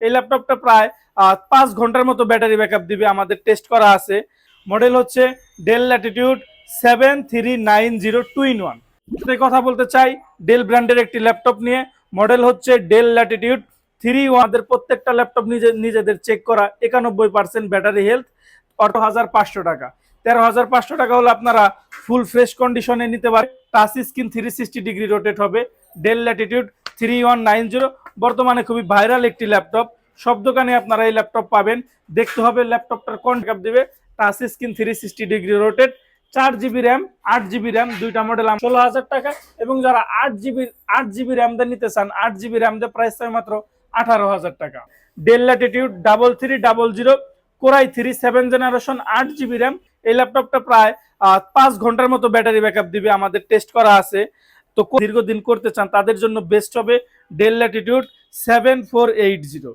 এই ল্যাপটপটা প্রায় 5 ঘন্টার মতো ব্যাটারি ব্যাকআপ দিবে, আমাদের টেস্ট করা আছে। মডেল হচ্ছে ডেল ল্যাটিটিউড 7390 কথা বলতে চাই ডেল ব্র্যান্ডের একটি ল্যাপটপ নিয়ে। মডেল হচ্ছে ডেল ল্যাটিটিউড 3 আমাদের প্রত্যেকটা ল্যাপটপ নিজেদের চেক করা 91% ব্যাটারি হেলথ। 13,500 টাকা, 13,500 টাকা হলে আপনারা ফুল ফ্রেশ কন্ডিশনে নিতে পারেন। টাচ স্ক্রিন 360 ডিগ্রি রোটেট হবে। ডেল ল্যাটিটিউড 3190 বর্তমানে খুবই ভাইরাল একটি ল্যাপটপ। সব দোকানে আপনারা এই ল্যাপটপ পাবেন। দেখতে হবে ল্যাপটপটার কোন ব্যাকআপ দিবে। Touch screen 360 degree rotate, 4 GB RAM, 8 GB RAM, দুইটা মডেল 16,000 টাকা। এবং যারা 8 জিবি র্যাম দিয়ে নিতে চান, 8 জিবি র্যাম দিয়ে প্রাইস হয় মাত্র 18,000 টাকা। Del Latitude 3300 core i 3 7 generation, 8 GB RAM. এই ল্যাপটপটা প্রায় 5 ঘন্টার মতো ব্যাটারি ব্যাকআপ দিবে, আমাদের টেস্ট করা আছে। তো দীর্ঘদিন করতে চান তাদের জন্য বেস্ট হবে ডেল ল্যাটিটিউড 7480।